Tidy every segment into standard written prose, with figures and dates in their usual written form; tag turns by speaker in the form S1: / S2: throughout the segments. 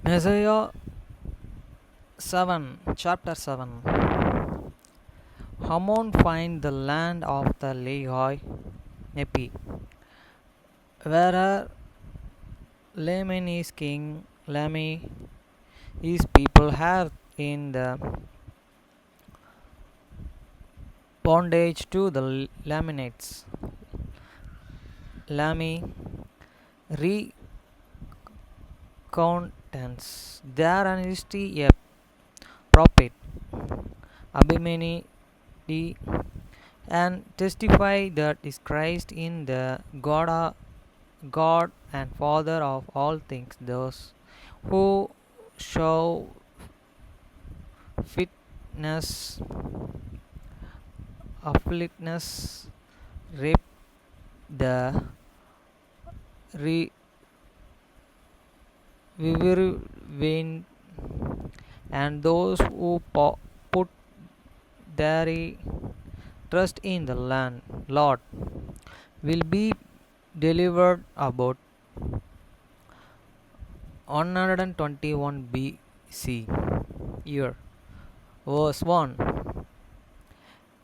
S1: Mosiah 7, Chapter 7. Hammon find the land of the Lehi Nepi, where Laman is king. Lami, his people have in the bondage to the Lamanites. Lami recounts their history a prophet Abimelech and testify that is Christ in the God and Father of all things. Those who show fitness, afflictness, rape the vein, and those who put their trust in the land, Lord, will be delivered. About 121 BC year. Verse 1.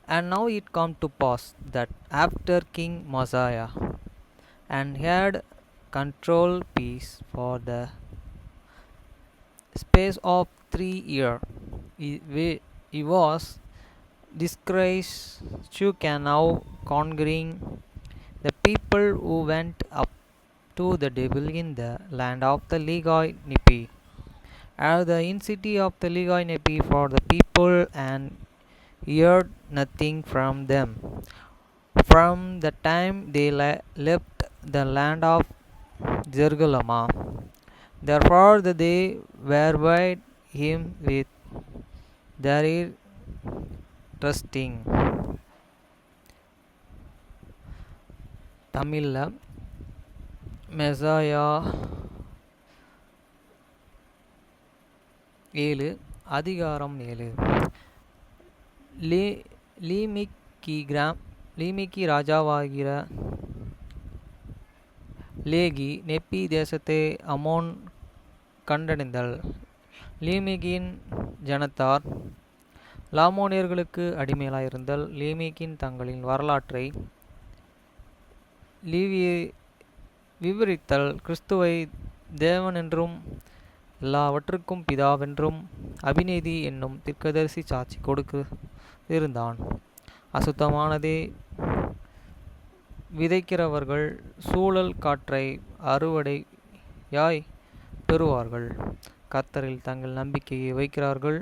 S1: And now it come to pass that after King Mosiah and had control peace for the space of 3 years, he was disgraced to can now conquering the people who went up to the devil in the land of the Lehi Nepi, at the in city of the Lehi Nepi for the people, and heard nothing from them from the time they left the land of Jerusalem. Therefore they were him with their trusting. தமிழில் மெசாயா 7 அதிகாரம் 7. லீமிக்கு ராஜாவாகிற லேகி நெப்பி தேசத்தை Amun கண்டடைந்தல். லீமிகின் ஜனத்தார் லாமோனியர்களுக்கு அடிமையிலாயிருந்தல். லீமிகின் தங்களின் வரலாற்றை விவரித்தல். கிறிஸ்துவை தேவனென்றும் எல்லாவற்றுக்கும் பிதாவென்றும் அபிநீதி என்னும் தீர்க்கதரிசி சாட்சி கொடுக்க இருந்தான். அசுத்தமானதே விதைக்கிறவர்கள் சூழல் காற்றை அறுவடையாய் பெறுவார்கள். கர்த்தரில் தங்கள் நம்பிக்கையை வைக்கிறார்கள்,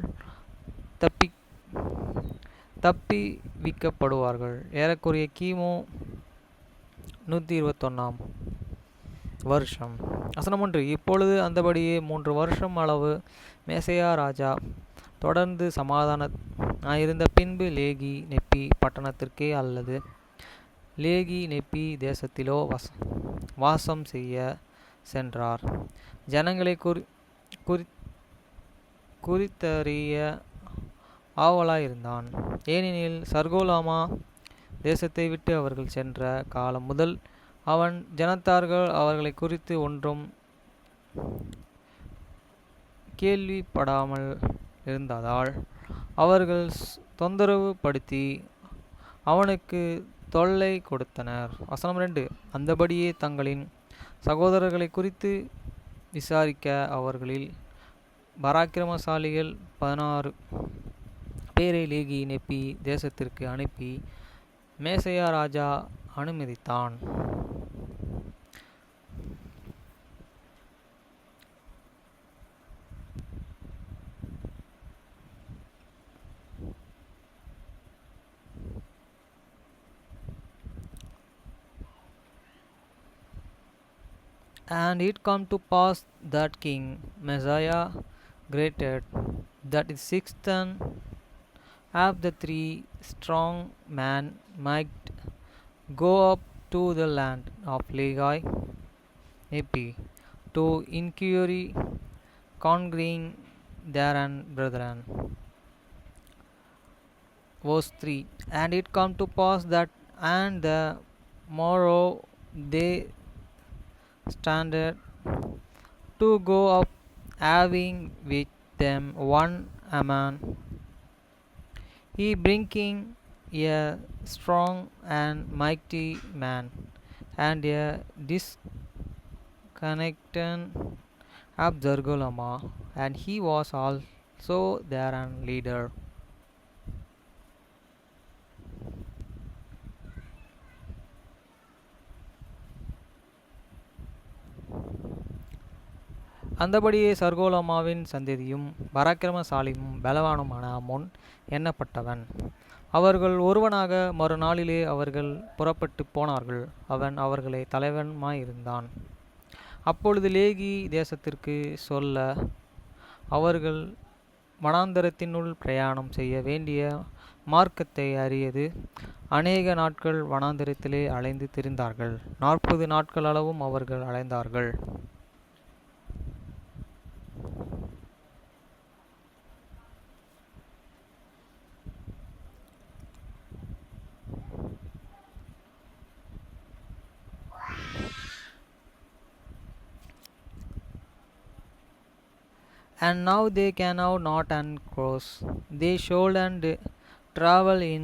S1: தப்பிவிக்கப்படுவார்கள். ஏறக்குறைய கிமு 121 வருஷம். வசனம் 1. இப்பொழுது அந்தபடியே 3 வருஷம் அளவு மேசையா ராஜா தொடர்ந்து சமாதானமாயிருந்த பின்பு லேகி நெப்பி பட்டணத்திற்கே அல்லது லேகி நெப்பி தேசத்திலோ வாசம் செய்ய சென்றார். ஜனங்களை குறித்தறிய ஆவலாயிருந்தான். ஏனெனில் சர்கோலாமா தேசத்தை விட்டு அவர்கள் சென்ற காலம் முதல் அவன் ஜனத்தார்கள் அவர்களை குறித்து ஒன்றும் கேள்விப்படாமல் இருந்ததால் அவர்கள் தொந்தரவு படுத்தி அவனுக்கு தொல்லை கொடுத்தனர். வசனம் 2. அந்தபடியே தங்களின் சகோதரர்களை குறித்து விசாரிக்க அவர்களில் பராக்கிரமசாலிகள் 16 பேரை லேகி நெப்பி தேசத்திற்கு அனுப்பி மேசையா ராஜா அனுமதித்தான். And it come to pass that King Mosiah granted that his 6th son of the 3 strong men might go up to the land of Lehi Nepi to inquiry conquering their brethren. Verse 3. And it come to pass that and the morrow they standed to go up having with them one man, he bringing a strong and mighty man, and a disconnected of Zargolama, and he was also their leader. அந்தபடியே சர்கோலமாவின் சந்ததியும் பராக்கிரமசாலியும் பலவானுமான அம்மோன் எண்ணப்பட்டவன். அவர்கள் ஒருவனாக மறுநாளிலே அவர்கள் புறப்பட்டு போனார்கள். அவன் அவர்களை தலைவனுமாயிருந்தான். அப்பொழுது லேகி தேசத்திற்கு சொல்ல அவர்கள் வனாந்தரத்தினுள் பிரயாணம் செய்ய வேண்டிய மார்க்கத்தை அறியது அநேக நாட்கள் வனாந்தரத்திலே அலைந்து திரிந்தார்கள். 40 நாட்கள் அளவும் அவர்கள் அலைந்தார்கள். And now they can now not and cross. They should and travel in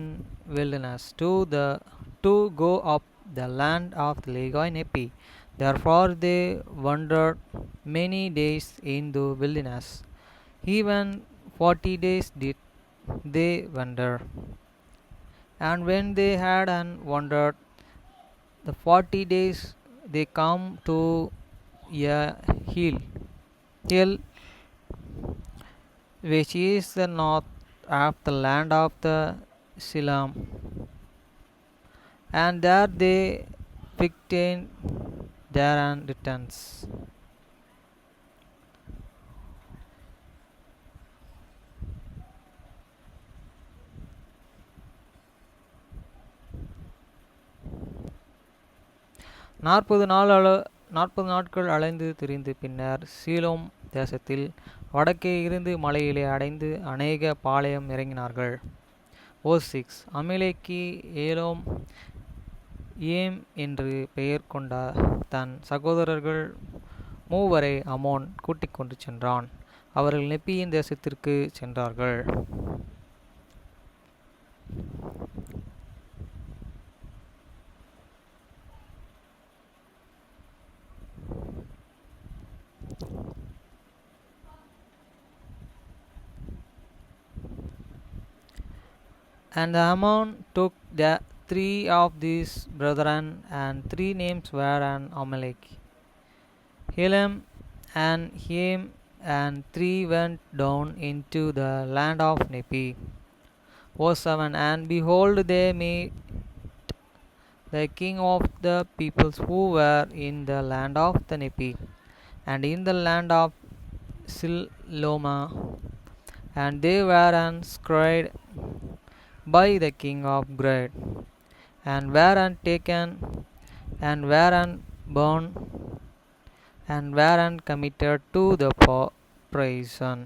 S1: wilderness to go up the land of the Legoinepi. Therefore they wandered many days in the wilderness. Even 40 days did they wander. And when they had and wandered the 40 days, they come to a hill which is the north of the land of the Silam, and there they picked their returns. நாற்பது நாட்கள் அலைந்து திரிந்து பின்னர் coelom தேசத்தில் வடக்கே இருந்து மலையிலே அடைந்து அநேக பாளையம் இறங்கினார்கள். Verse 6. அமிலேக்கி ஏலோம் ஏம் என்று பெயர் கொண்ட தன் சகோதரர்கள் மூவரை அமோன் கூட்டிக் கொண்டு சென்றான். அவர்கள் நெப்பியின் தேசத்திற்கு சென்றார்கள். And the Ammon took the 3 of these brethren, and 3 names were an Amalek, Helam and Hem, and 3 went down into the land of Nepi. Verse 7. And behold, they met the king of the peoples who were in the land of the Nepi, and in the land of Siloma, and they were scourged by the king of Grade, and were taken, and were burned, and were committed to the prison.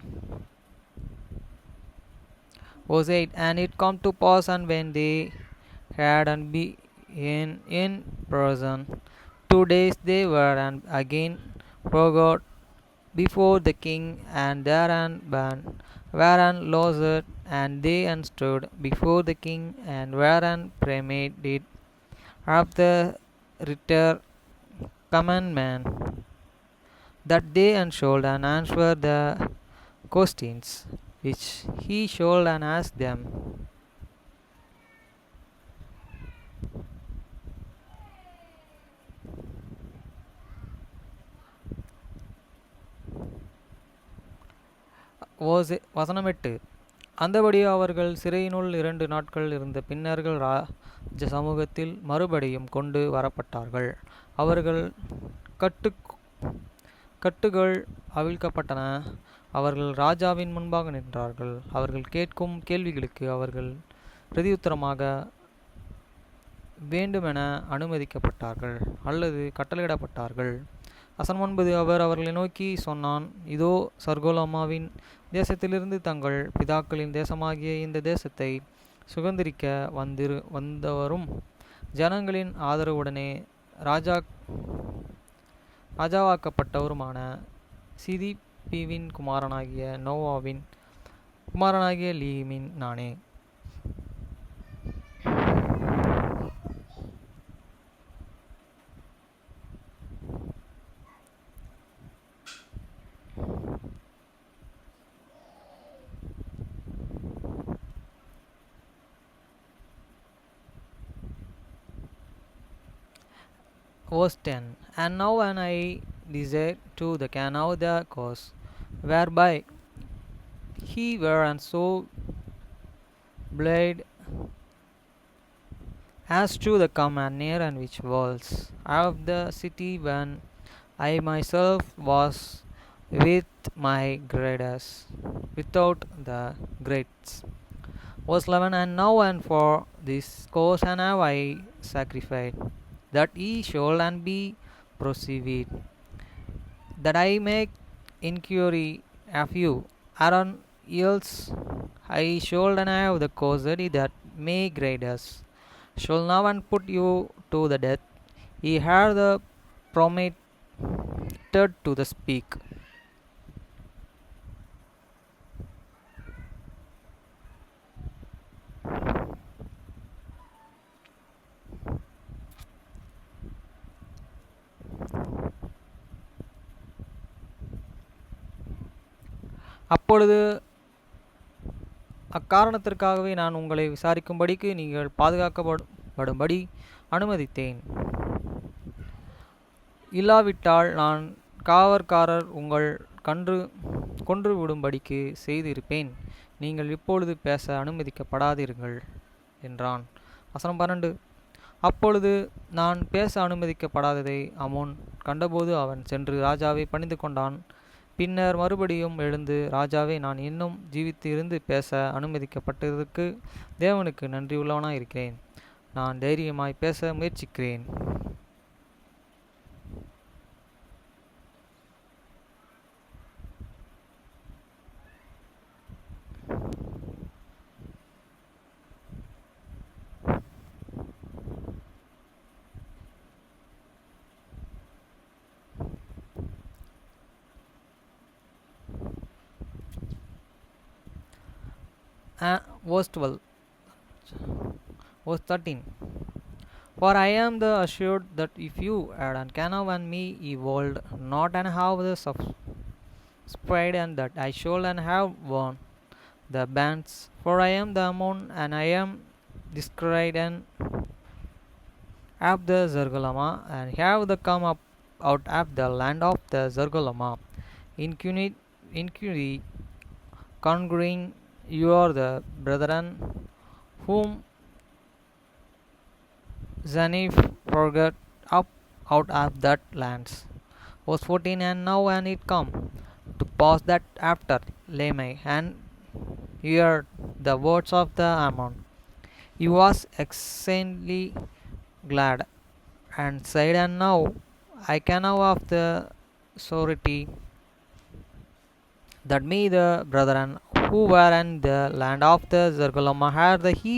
S1: Verse 8. And it come to pass, and when they had been in prison 2 days, they were again forgot before the king, and therein wherein lost, and they stood before the king, and wherein premeditated of the writer commandment, that they should answer the questions which he should ask them. வசனம் 8. அந்தபடி அவர்கள் சிறையினுள் 2 நாட்கள் இருந்த பின்னர்கள் ராஜ சமூகத்தில் மறுபடியும் கொண்டு வரப்பட்டார்கள். அவர்கள் கட்டுகள் அவிழ்க்கப்பட்டன. அவர்கள் ராஜாவின் முன்பாக நின்றார்கள். அவர்கள் கேட்கும் கேள்விகளுக்கு அவர்கள் பிரதியுத்தரமாக வேண்டுமென அனுமதிக்கப்பட்டார்கள் அல்லது கட்டளையிடப்பட்டார்கள். வசனம் 9. அவர் அவர்களை நோக்கி சொன்னான், இதோ சர்கோலமாவின் தேசத்திலிருந்து தங்கள் பிதாக்களின் தேசமாகிய இந்த தேசத்தை சுதந்திரிக்க வந்தவரும் ஜனங்களின் ஆதரவுடனே ராஜாவாக்கப்பட்டவருமான சிப்பிவின் குமாரனாகிய நோவாவின் குமாரனாகிய லீமின் நானே. Verse 10. And now when I desire to the know the cause whereby he were and so blade as to the come and near and which walls of the city when I myself was with my graders without the grates. Verse 11. And now and for this cause and have I sacrificed, that ye should and be perceived, that I make inquiry of you. Aaron else I should and have the caused that may grade us, shall now and put you to the death. Ye have the promised to the speak. அப்பொழுது அக்காரணத்திற்காகவே நான் உங்களை விசாரிக்கும்படிக்கு நீங்கள் பாதுகாக்கப்படும்படி அனுமதித்தேன். இல்லாவிட்டால் நான் காவற்காரர் உங்கள் கொன்று விடும்படிக்கு செய்திருப்பேன். நீங்கள் இப்பொழுது பேச அனுமதிக்கப்படாதீர்கள் என்றான். வசனம் 12. அப்பொழுது நான் பேச அனுமதிக்கப்படாததை அமோன் கண்டபோது அவன் சென்று ராஜாவை பணிந்து கொண்டான். பின்னர் மறுபடியும் எழுந்து, ராஜாவே, நான் இன்னும் ஜீவித்து இருந்து பேச அனுமதிக்கப்பட்டதற்கு தேவனுக்கு நன்றியுள்ளவனாய் இருக்கிறேன். நான் தைரியமாய் பேச முயற்சிக்கிறேன். Verse 12. Verse 13. For I am the assured that if you had and can have and me ye would not and have the spread, and that I shall and have won the bands. For I am the Ammon, and I am described and of the Zergalama, and have the come up out of the land of the Zergalama. Inquiry conquering you are the brethren whom Zaniph forgot up out of that lands. Verse 14. And now and it come to pass that after Lamech and heard the words of the Ammon, he was exceedingly glad, and said, and now I can know of the surety that me the brethren who were in the land of the Zergalama had the he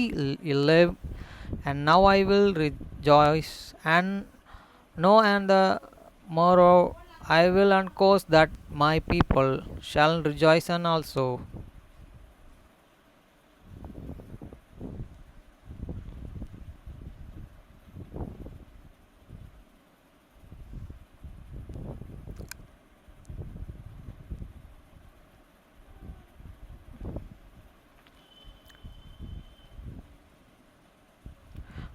S1: live, and now I will rejoice and know, and the morrow I will and cause that my people shall rejoice and also.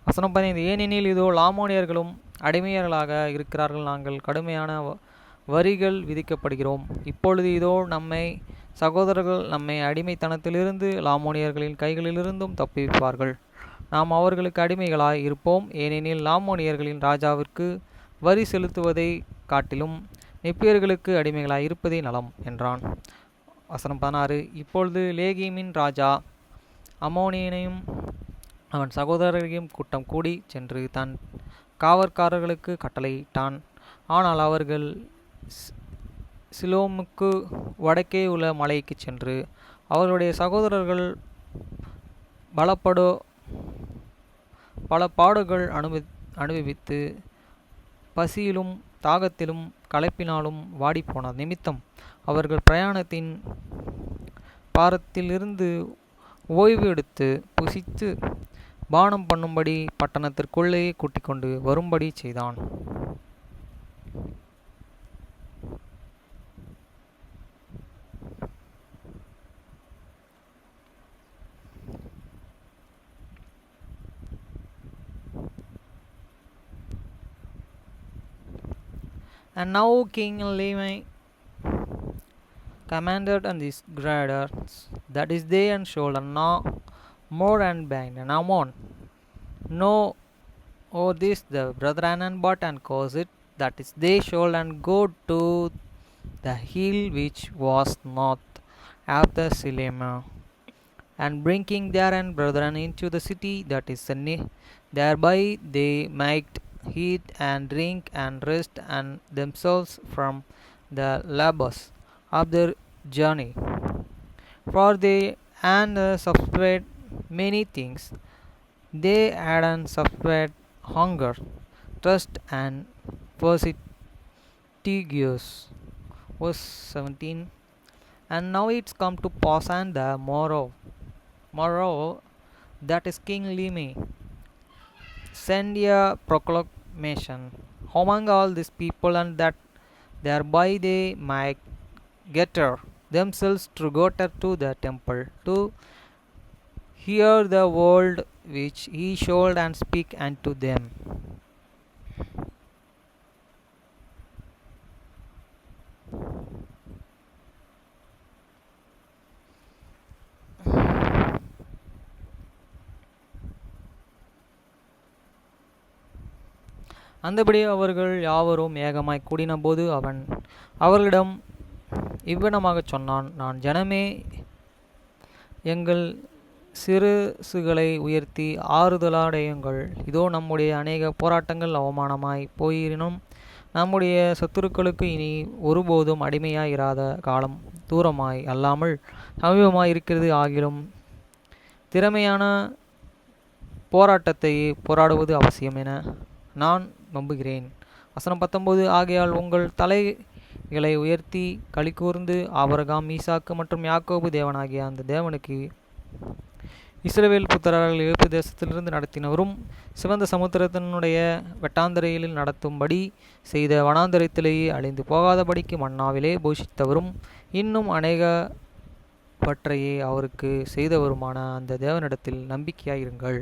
S1: வசனம் 15. ஏனெனில் இதோ லாமோனியர்களும் அடிமையர்களாக இருக்கிறார்கள், நாங்கள் கடுமையான வரிகள் விதிக்கப்படுகிறோம். இப்பொழுது இதோ நம்மை சகோதரர்கள் நம்மை அடிமைத்தனத்திலிருந்து லாமோனியர்களின் கைகளிலிருந்தும் தப்புவிப்பார்கள். நாம் அவர்களுக்கு அடிமைகளாய் இருப்போம். ஏனெனில் லாமோனியர்களின் ராஜாவிற்கு வரி செலுத்துவதை காட்டிலும் நெப்பியர்களுக்கு அடிமைகளாய் இருப்பதே நலம் என்றான். வசனம் 16. இப்பொழுது லேகிமின் ராஜா அம்மோனியனையும் அவன் சகோதரரையும் கூட்டம் கூடி சென்று தன் காவற்காரர்களுக்கு கட்டளையிட்டான். ஆனால் அவர்கள் சிலோமுக்கு வடக்கே உள்ள மலைக்கு சென்று அவர்களுடைய சகோதரர்கள் பல பாடுகள் அனுபவித்து பசியிலும் தாகத்திலும் களைப்பினாலும் வாடிப்போன நிமித்தம் அவர்கள் பிரயாணத்தின் பாரத்திலிருந்து ஓய்வு எடுத்து புசித்து பானம் பண்ணும்படி பட்டணத்திற்குள்ளே கூட்டிக் கொண்டு வரும்படி செய்தான். And now King Levi commanded and his graders, that is they and shoulder no more and bind and Ammon. No, oh this the brethren and but and cause it, that is they should and go to the hill which was north after Silema, and bringing their and brethren into the city that is thereby they might eat and drink and rest and themselves from the labors of their journey, for they and subscribed many things. They had and subscribed hunger, thirst, and fatigues. Verse 17. And now it's come to pass and the morrow, that is King Limi, send a proclamation among all these people, and that thereby they might gather themselves together to the temple to hear the word which he should and speak unto them. அந்தபடி அவர்கள் யாவரும் ஏகமாய் கூடினபோது அவன் அவர்களிடம் இவ்விடமாகச் சொன்னான், நான் ஜனமே, எங்கள் சிறுசுகளை உயர்த்தி ஆறுதலடையுங்கள். இதோ நம்முடைய அநேக போராட்டங்கள் அவமானமாய் போயினும் நம்முடைய சத்துருக்களுக்கு இனி ஒருபோதும் அடிமையாய் இராத காலம் தூரமாய் அல்லாமல் சமீபமாய் இருக்கிறது. ஆகிலும் திறமையான போராட்டத்தை போராடுவது அவசியம் என நான் நம்புகிறேன். வசனம் 19. ஆகையால் உங்கள் தலைகளை உயர்த்தி களி கூர்ந்து ஆபிரகாம், ஈசாக்கு மற்றும் யாக்கோபு தேவனாகிய அந்த தேவனுக்கு இஸ்ரவேல் புத்திரர்கள் எகிப்து தேசத்திலிருந்து நடத்தினவரும் சிவந்த சமுத்திரத்தினுடைய வெட்டாந்தரையில் நடத்தும்படி செய்த வனாந்தரத்திலேயே அழிந்து போகாதபடிக்கு மன்னாவிலே போஷித்தவரும் இன்னும் அநேகவற்றையே அவருக்கு செய்தவருமான அந்த தேவனிடத்தில் நம்பிக்கையாயிருங்கள்.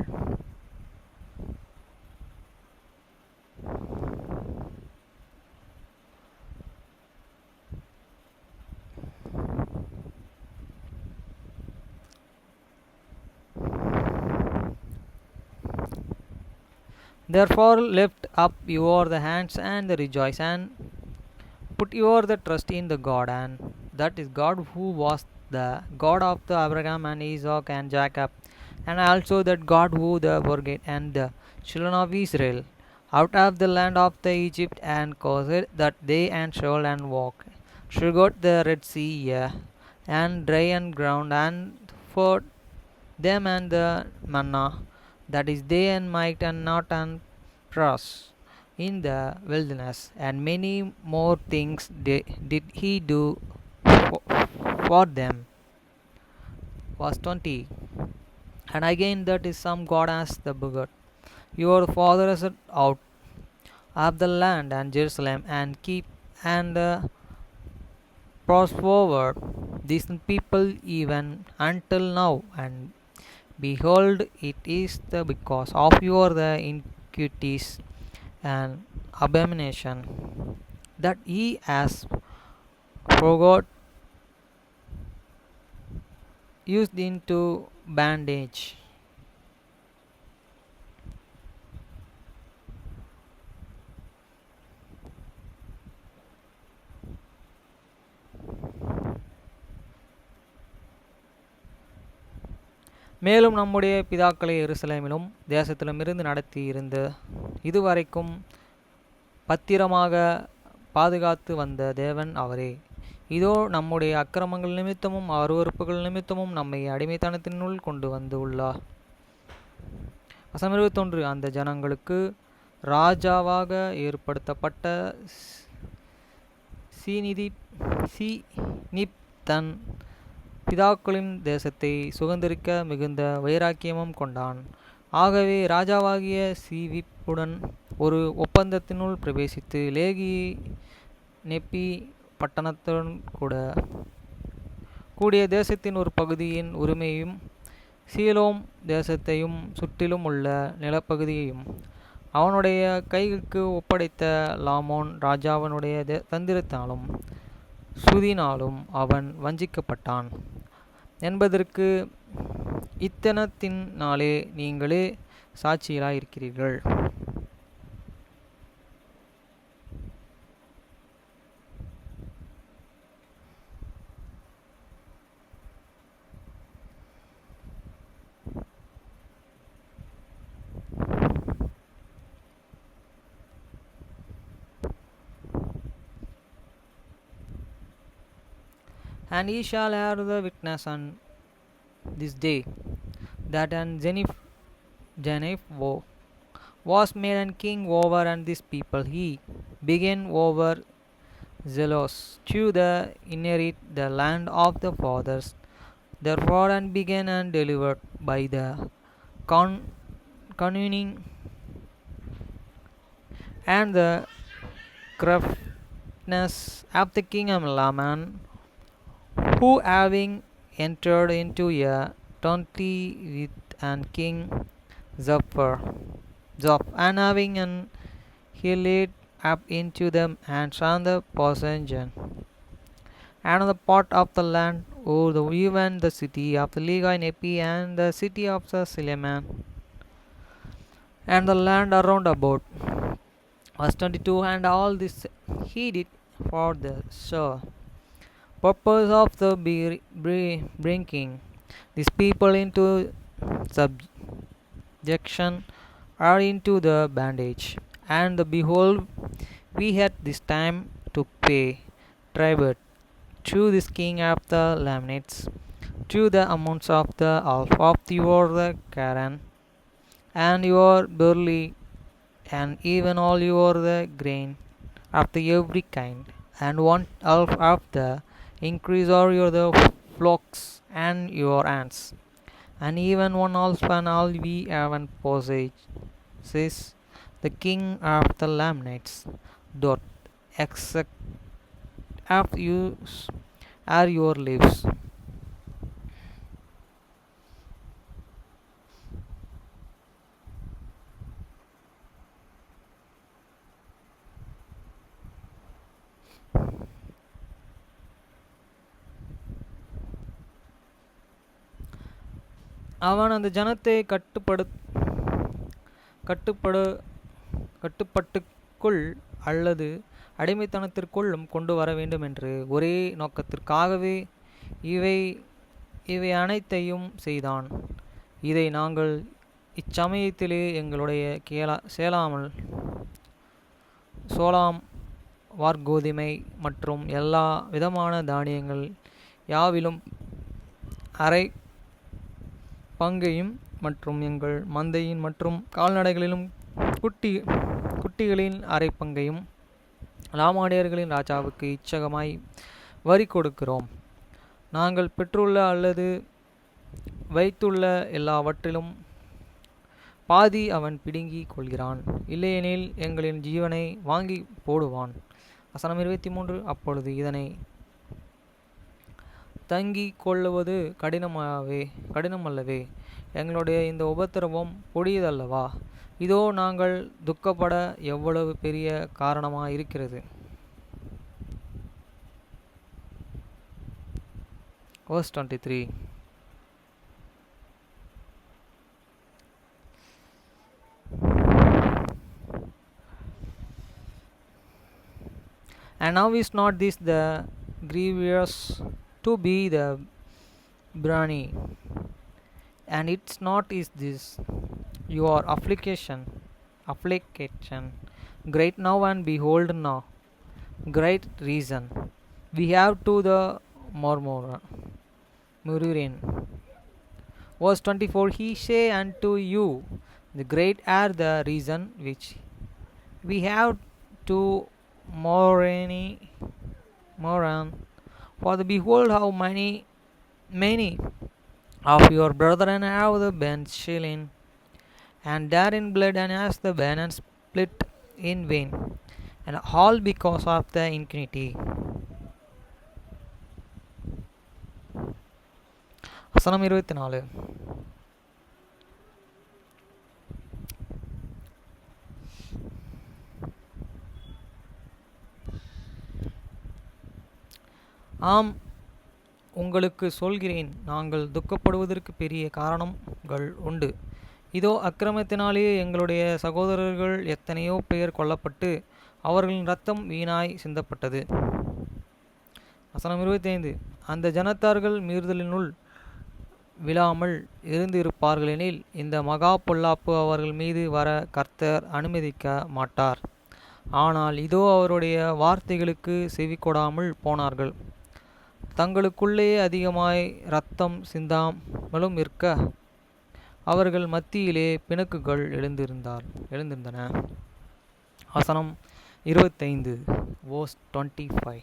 S1: Therefore lift up your the hands and rejoice, and put your the trust in the God, and that is God who was the God of the Abraham and Isaac and Jacob, and also that God who the forget and the children of Israel out of the land of the Egypt, and caused that they and should and walk should go the Red Sea, and dry and ground, and for them and the manna, that is they and might and not and trust in the wilderness, and many more things did he do for them. Verse 20. And again, that is some God as the begot your fathers out of the land and Jerusalem, and keep and prosper these people even until now, and behold, it is the because of your the iniquities and abomination that he has forgot used into bondage. மேலும் நம்முடைய பிதாக்களை எருசலேமிலும் தேசத்திலும் இருந்து நடத்தி இருந்த இதுவரைக்கும் பத்திரமாக பாதுகாத்து வந்த தேவன் அவரே. இதோ நம்முடைய அக்கிரமங்கள் நிமித்தமும் அருவருப்புகள் நிமித்தமும் நம்மை அடிமைத்தனத்தினுள் கொண்டு வந்து உள்ளார். வசனம் 21. அந்த ஜனங்களுக்கு ராஜாவாக ஏற்படுத்தப்பட்ட சீனிதி சீனிப் தன் பிதாக்களின் தேசத்தை சுதந்தரிக்க மிகுந்த வைராக்கியமும் கொண்டான். ஆகவே ராஜாவாகிய சீவிப்புடன் ஒரு ஒப்பந்தத்தினுள் பிரவேசித்து லேகி நெப்பி பட்டணத்துடன் கூடிய தேசத்தின் ஒரு பகுதியின் உரிமையும் சீலோம் தேசத்தையும் சுற்றிலும் உள்ள நிலப்பகுதியையும் அவனுடைய கைக்கு ஒப்படைத்த லாமோன் ராஜாவினுடைய தந்திரத்தினாலும் சுதினாலும் அவன் வஞ்சிக்கப்பட்டான் என்பதற்கு இத்தனத்தினாலே நீங்களே சாட்சிகளாயிருக்கிறீர்கள். And ye shall have the witness on this day, that an Jeneph was made an king over and this people. He began over zealous to inherit the land of the fathers, therefore and began and delivered by the cunning and the craftiness of the king Laman, who having entered into a treaty with an king Zoph, and having he laid up into them and on the possession and on the part of the land, even the city of the Lega Nepi and the city of the Sileman and the land around about. Verse 22, and all this he did for the sure purpose of the bringing these people into subjection or into the bondage. And behold, we had this time to pay tribute to this king of the Lamanites, to the amounts of the half of your corn and your barley, and even all your grain of the every kind, and 1/2 of the increase of your flocks and your ants, and even 1/2 and all we have possesses the king of the Lamanites dot except of you are your lives. அவன் அந்த ஜனத்தை கட்டுப்பட்டுக்குள் அல்லது அடிமைத்தனத்திற்குள்ளும் கொண்டு வர வேண்டும் என்று ஒரே நோக்கத்திற்காகவே இவை அனைத்தையும் செய்தான். இதை நாங்கள் இச்சமயத்திலே எங்களுடைய சோளாம் வார்கோதுமை மற்றும் எல்லா விதமான தானியங்கள் யாவிலும் அரை பங்கையும் மற்றும் எங்கள் மந்தையின் மற்றும் கால்நடைகளிலும் குட்டிகளின் அரை பங்கையும் லாமானியர்களின் ராஜாவுக்கு இச்சகமாய் வரி கொடுக்கிறோம். நாங்கள் பெற்றுள்ள அல்லது வைத்துள்ள எல்லாவற்றிலும் பாதி அவன் பிடுங்கிக் கொள்கிறான், இல்லையெனில் எங்களின் ஜீவனை வாங்கி போடுவான். வசனம் 23, அப்பொழுது இதனை தங்கிக் கொள்ளுவது கடினமல்லவே, எங்களுடைய இந்த உபத்திரவம் கொடியதல்லவா? இதோ நாங்கள் துக்கப்பட எவ்வளவு பெரிய காரணமாயிருக்கிறது. Verse 23. And now is not this the grievous to be the briny, and it's not is this your affliction great now, and behold now great reason we have to the murmuring. Verse 24, he say unto you, the great are the reason which we have to murmuring Moran. For behold, how many of your brethren have been slain, and therein blood and as the been and split in vain, and all because of the iniquity. வசனம் 24. ஆம், உங்களுக்கு சொல்கிறேன், நாங்கள் துக்கப்படுவதற்கு பெரிய காரணங்கள் உண்டு. இதோ, அக்கிரமத்தினாலே எங்களுடைய சகோதரர்கள் எத்தனையோ பேர் கொல்லப்பட்டு அவர்களின் இரத்தம் வீணாய் சிந்தப்பட்டது. வசனம் 25. அந்த ஜனத்தார்கள் மீறுதலினுள் விழாமல் இருந்து இருப்பார்களெனில் இந்த மகா பொல்லாப்பு அவர்கள் மீது வர கர்த்தர் அனுமதிக்க மாட்டார். ஆனால் இதோ, அவருடைய வார்த்தைகளுக்கு செவி கொடாமல் போனார்கள். தங்களுக்குள்ளே அதிகமாய் இரத்தம் சிந்தாமலும் இருக்க அவர்கள் மத்தியிலே பிணக்குகள் எழுந்திருந்தன. வசனம் 25. verse 25.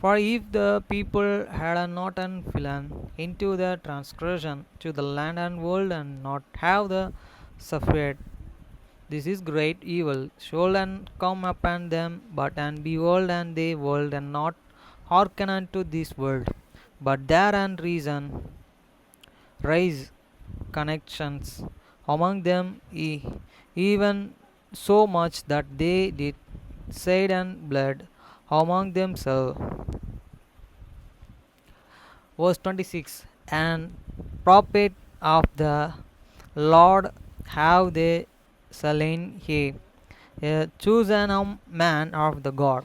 S1: For if the people had not fallen into the transgression to the land and world, and not have the suffered, this is great evil should and come upon them. But and behold, and they world and not hearken unto this world, but there and reason rise connections among them, even so much that they did shed and blood among themselves. Verse 26. And prophet of the Lord have they slain here, a chosen man of the God,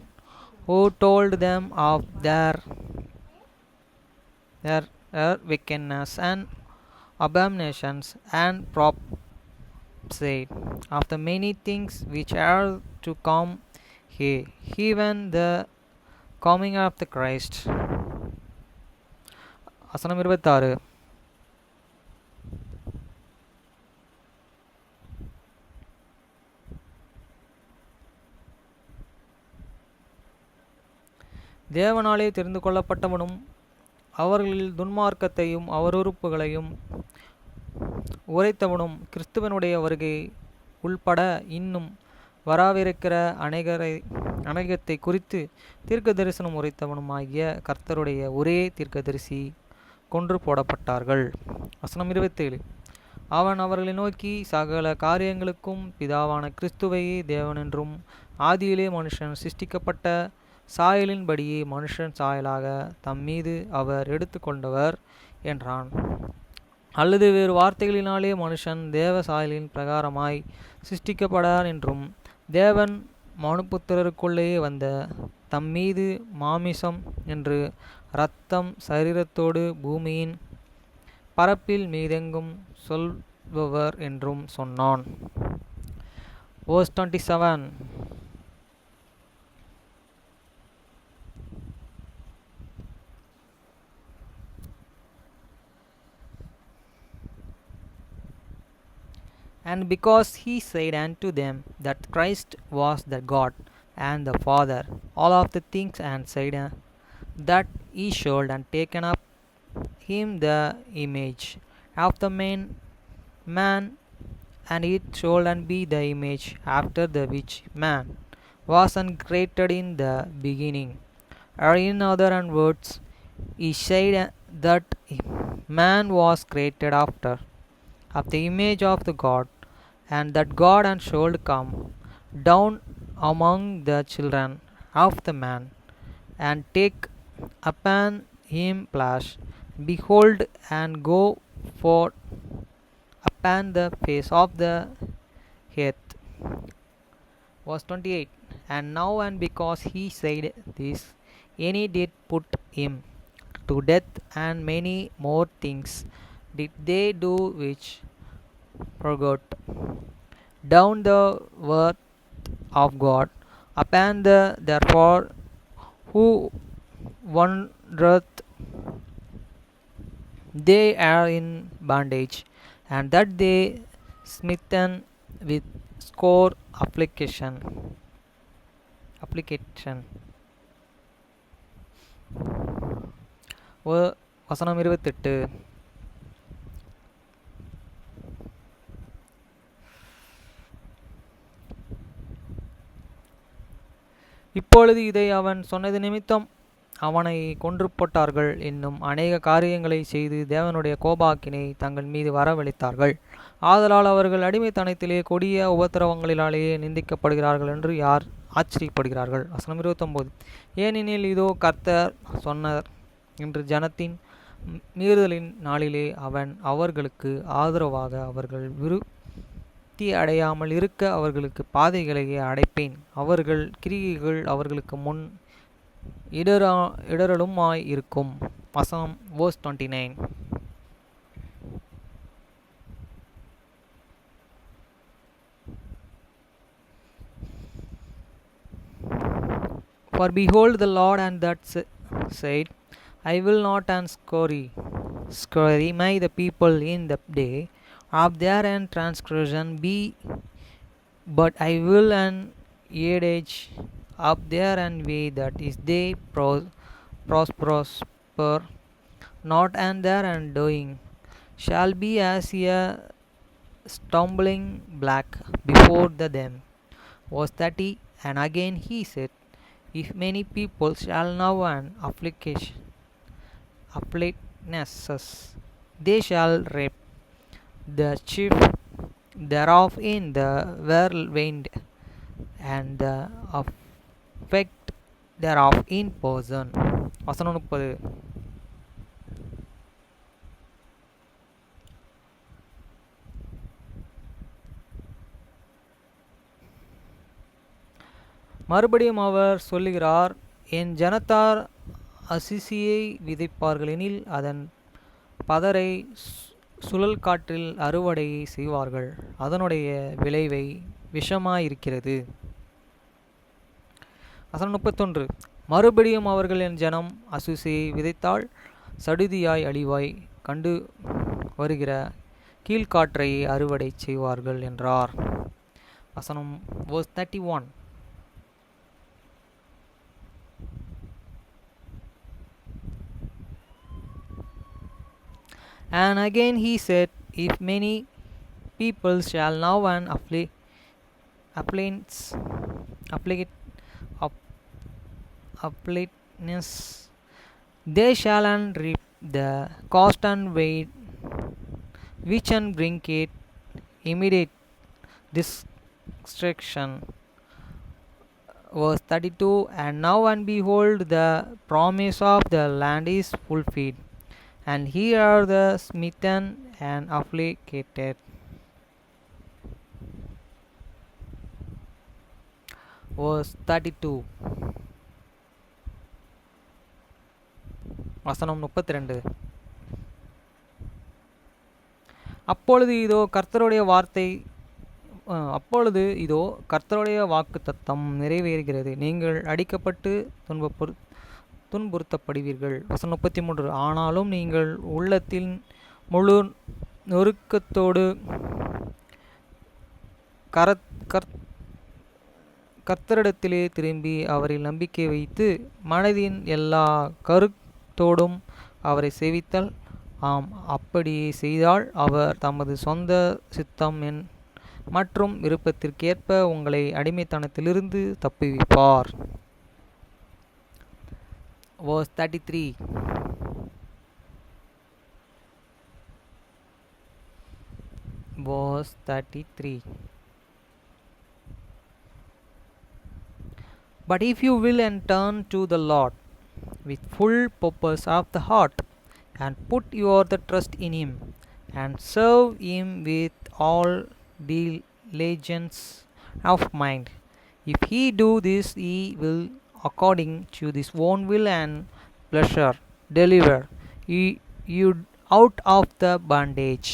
S1: who told them of their wickedness and abominations, and prophesied of the many things which are to come here, even the coming of the Christ. வசனம் 26. தேவனாலே தெரிந்து கொள்ளப்பட்டவனும் அவர்களில் துன்மார்க்கத்தையும் அவருறுப்புகளையும் உரைத்தவனும் கிறிஸ்துவனுடைய வருகை உள்பட இன்னும் வராவிருக்கிற அநேகத்தை குறித்து தீர்க்க தரிசனம் உரைத்தவனும் ஆகிய கர்த்தருடைய ஒரே தீர்க்கதரிசி கொன்று போடப்பட்டார்கள். வசனம் 27. அவன் அவர்களை நோக்கி, சகல காரியங்களுக்கும் பிதாவான கிறிஸ்துவையே தேவனென்றும் ஆதியிலே மனுஷன் சிருஷ்டிக்கப்பட்ட சாயலின்படியே மனுஷன் சாயலாக தம்மீது அவர் எடுத்துக்கொண்டவர் என்றான். அல்லது வேறு வார்த்தைகளினாலே மனுஷன் தேவ சாயலின் பிரகாரமாய் சிருஷ்டிக்கப்படான் என்றும், தேவன் மனுபுத்திரருக்குள்ளே வந்த தம்மீது மாமிசம் என்று இரத்தம் சரீரத்தோடு பூமியின் பரப்பில் மீதெங்கும் சொல்பவர் என்றும் சொன்னான். verse 27. And because he said unto them that Christ was the God and the Father all of the things, and said that he should and taken up him the image of the man, and it should and be the image after the which man was uncreated in the beginning. Or in other words, he said that man was created after of the image of the God, and that God and should come down among the children of the man, and take upon him flesh, behold, and go forth upon the face of the earth. Verse 28. And now, and because he said this, any did put him to death, and many more things did they do which forgot down the word of God upon the therefore who wondereth they are in bondage, and that they smitten with sore application. வசனம் 28. இப்பொழுது இதை அவன் சொன்னது நிமித்தம் அவனை கொன்று போட்டார்கள் என்னும் அநேக காரியங்களை செய்து தேவனுடைய கோபாக்கினை தங்கள் மீது வரவழைத்தார்கள். ஆதலால் அவர்கள் அடிமைத்தனத்திலே கொடிய உபத்திரவங்களினாலேயே நிந்திக்கப்படுகிறார்கள் என்று யார் ஆச்சரியப்படுகிறார்கள். வசனம் 29. ஏனெனில் இதோ கர்த்தர் சொன்னார் என்று ஜனத்தின் மீறுதலின் நாளிலே அவன் அவர்களுக்கு ஆதரவாக அவர்கள் விருத்தி அடையாமல் இருக்க அவர்களுக்கு பாதைகளையே அடைப்பேன். அவர்கள் கிரியைகள் அவர்களுக்கு முன் இடரலுமாய் இருக்கும். வசனம் verse 29. For behold, the Lord and that said, I will not scourge my the people in the day of their transgression be, but I will adage up their way that is they prosper not, and their undoing shall be as a stumbling block before them. Verse 30. And again he said, if many people shall now afflictions, they shall reap the chief thereof in the whirlwind, and the effect thereof in person. வசனம் 30. மறுபடியும் அவர் சொல்லுகிறார், என் ஜனத்தார் அசிசியை விதைப்பார்களெனில் அதன் பதரை சுழல் காற்றில் அறுவடை செய்வார்கள், அதனுடைய விளைவை விஷமாயிருக்கிறது. வசனம் 31. மறுபடியும் அவர்கள் என் ஜனம் அசுசியை விதைத்தால் சடுதியாய் அழிவாய் கண்டு வருகிற கீழ்காற்றை அறுவடை செய்வார்கள் என்றார். வசனம் verse 31. And again he said, if many people shall now afflictness, they shall reap the cost and weight, which and bring it immediate destruction. Verse 32. And now and behold, the promise of the land is fulfilled, and here are the smitten and afflicted. Verse 32. வசனம் 32. அப்பொழுது இதோ கர்த்தருடைய வாக்கு தத்தம் நிறைவேறுகிறது, நீங்கள் அடிக்கப்பட்டு துன்புறுத்தப்படுவீர்கள். வசனம் 33. ஆனாலும் நீங்கள் உள்ளத்தின் முழு நொறுக்கத்தோடு கர்த்தரிடத்திலே திரும்பி அவரில் நம்பிக்கை வைத்து மனதின் எல்லா கருத்தோடும் அவரை சேவித்தல், ஆம் அப்படியே செய்தால் அவர் தமது சொந்த சித்தம் மற்றும் விருப்பத்திற்கேற்ப உங்களை அடிமைத்தனத்திலிருந்து தப்புவிப்பார். Verse 33. Verse 33. But if you will and turn to the Lord with full purpose of the heart, and put your trust in him, and serve him with all diligence of mind, if he do this, he will according to his own will and pleasure deliver you out of the bondage.